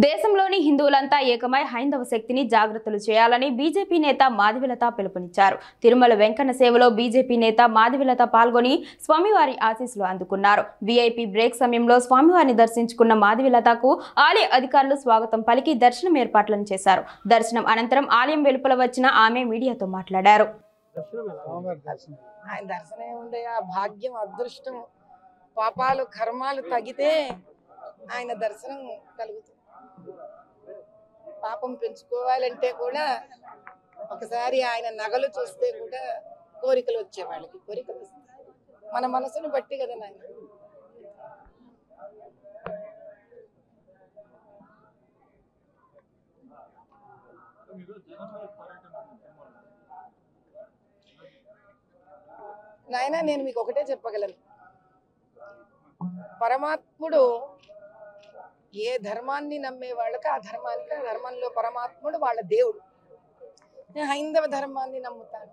దేశంలోని హిందువులంతా ఏకమై హైందవ శక్తిని జాగృతులు చేయాలని బీజేపీ నేత మాధవిలత పిలుపునిచ్చారు. తిరుమల వెంకన్న సేవలో బీజేపీ నేత మాధవిలత పాల్గొని స్వామివారి ఆశీస్సులు అందుకున్నారు. వీఐపీ బ్రేక్ సమయంలో స్వామివారిని దర్శించుకున్న మాధవిలతకు ఆలయ అధికారులు స్వాగతం పలికి దర్శనం ఏర్పాట్లను చేశారు. దర్శనం అనంతరం ఆలయం వెలుపల వచ్చిన ఆమె మీడియాతో మాట్లాడారు. భాగ్యం అదృష్టం పాపాలు కర్మాలు తగితే ఆయన దర్శనం కలుగుతుంది. పాపం పెంచుకోవాలంటే కూడా ఒకసారి ఆయన నగలు చూస్తే కూడా కోరికలు వచ్చే వాళ్ళకి కోరికలు వస్తాయి. మన మనసును బట్టి కదా నాయన. నాయన నేను మీకు ఒకటే చెప్పగలను, పరమాత్ముడు ఏ ధర్మాన్ని నమ్మే వాళ్ళకి ఆ ధర్మంలో పరమాత్ముడు వాళ్ళ దేవుడు. నేను హైందవ ధర్మాన్ని నమ్ముతాను.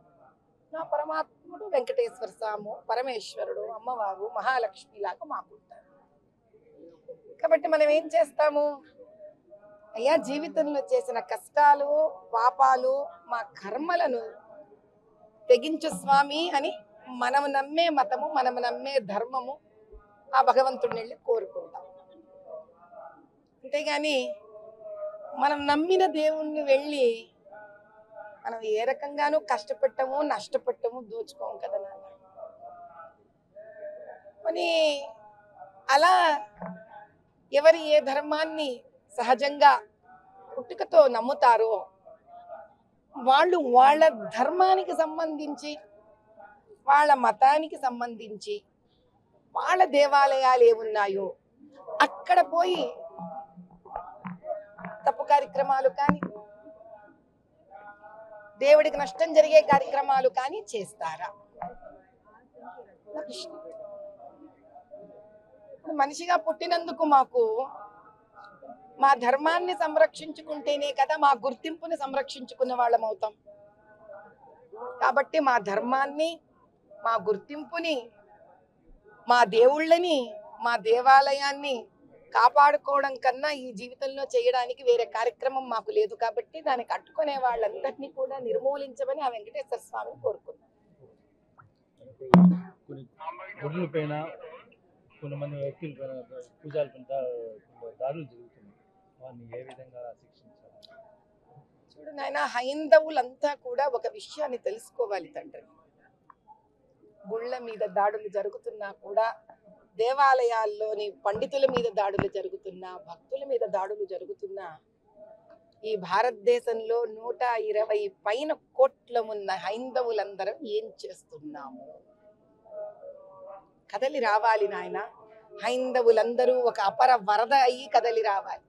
నా పరమాత్ముడు వెంకటేశ్వర స్వామి, పరమేశ్వరుడు, అమ్మవారు, మహాలక్ష్మి లాగా మాకుంటారు. కాబట్టి మనం ఏం చేస్తాము, అయ్యా జీవితంలో చేసిన కష్టాలు పాపాలు మా కర్మలను తెగించు స్వామి అని మనం నమ్మే మతము, మనం నమ్మే ధర్మము ఆ భగవంతుడిని వెళ్ళి కోరుకుంటాం. అంతేగాని మనం నమ్మిన దేవుణ్ణి వెళ్ళి మనం ఏ రకంగానూ కష్టపెట్టము, నష్టపెట్టము, దోచుకోము కదా నాన్న. మరి అలా ఎవరు ఏ ధర్మాన్ని సహజంగా పుట్టుకతో నమ్ముతారో వాళ్ళు వాళ్ళ ధర్మానికి సంబంధించి, వాళ్ళ మతానికి సంబంధించి వాళ్ళ దేవాలయాలు ఏమున్నాయో అక్కడ పోయి తప్పు కార్యక్రమాలు కానీ దేవుడికి నష్టం జరిగే కార్యక్రమాలు కానీ చేస్తారా? మనిషిగా పుట్టినందుకు మాకు మా ధర్మాన్ని సంరక్షించుకుంటేనే కదా మా గుర్తింపుని సంరక్షించుకున్న వాళ్ళం అవుతాం. కాబట్టి మా ధర్మాన్ని, మా గుర్తింపుని, మా దేవుళ్ళని, మా దేవాలయాన్ని కాపాడుకోవడం కన్నా ఈ జీవితంలో చేయడానికి వేరే కార్యక్రమం మాకు లేదు. కాబట్టి దానికి అడ్డుకునే వాళ్ళందరినీ కూడా నిర్మూలించమని ఆ వెంకటేశ్వర స్వామిని కోరుకున్నాం. కొంతమంది వ్యక్తుల పూజలు దాడులు జరుగుతున్నాయి, వారిని ఏ విధంగా శిక్షించాలి? చూడు నాయన, హైందవులంతా కూడా ఒక విషయాన్ని తెలుసుకోవాలి తండ్రి. గుళ్ళ మీద దాడులు జరుగుతున్నా కూడా, దేవాలయాల్లోని పండితుల మీద దాడులు జరుగుతున్నా, భక్తుల మీద దాడులు జరుగుతున్నా, ఈ భారతదేశంలో 120 పైన కోట్ల ఉన్న హైందవులందరం ఏం చేస్తున్నాము? కదలి రావాలి నాయన. హైందవులందరూ ఒక అపర వరద అయ్యి కదలి రావాలి.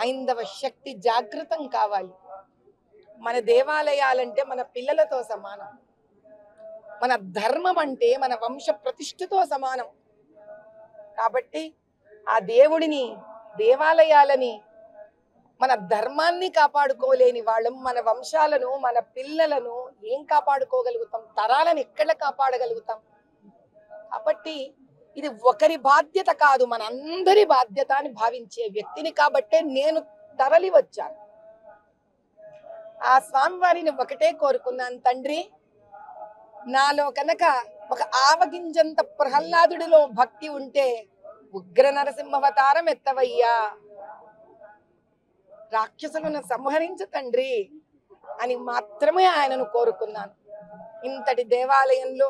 హైందవ శక్తి జాగృతం కావాలి. మన దేవాలయాలంటే మన పిల్లలతో సమానం. మన ధర్మం అంటే మన వంశ ప్రతిష్ఠతో సమానం. కాబట్టి ఆ దేవుడిని, దేవాలయాలని, మన ధర్మాన్ని కాపాడుకోలేని వాళ్ళం మన వంశాలను, మన పిల్లలను ఏం కాపాడుకోగలుగుతాం? తరాలను ఎక్కడ కాపాడగలుగుతాం? కాబట్టి ఇది ఒకరి బాధ్యత కాదు, మనందరి బాధ్యత అని భావించే వ్యక్తిని కాబట్టే నేను తరలి వచ్చాను. ఆ స్వామివారిని ఒకటే కోరుకున్నాను, తండ్రి నాలో కనుక ఒక ఆవగింజంత ప్రహ్లాదుడిలో భక్తి ఉంటే ఉగ్ర నరసింహావతారం ఎత్తవయ్యా, రాక్షసులను సంహరించు తండ్రి అని మాత్రమే ఆయనను కోరుకున్నాను. ఇంతటి దేవాలయంలో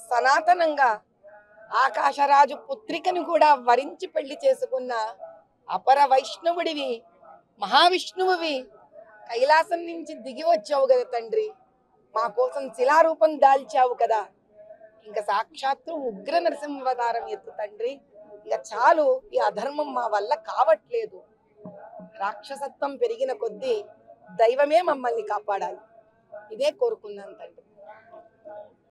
సనాతనంగా ఆకాశరాజు పుత్రికను కూడా వరించి పెళ్లి చేసుకున్న అపర వైష్ణవుడివి, మహావిష్ణువువి, కైలాసం నుంచి దిగి వచ్చావు కదా తండ్రి. మా కోసం శిలారూపం దాల్చావు కదా. ఇంకా సాక్షాత్తు ఉగ్ర నరసింహావతారం ఎత్తు తండ్రి. ఇక చాలు, ఈ అధర్మం మా వల్ల కావట్లేదు. రాక్షసత్వం పెరిగిన కొద్దీ దైవమే మమ్మల్ని కాపాడాలి. ఇదే కోరుకున్నాను తండ్రి.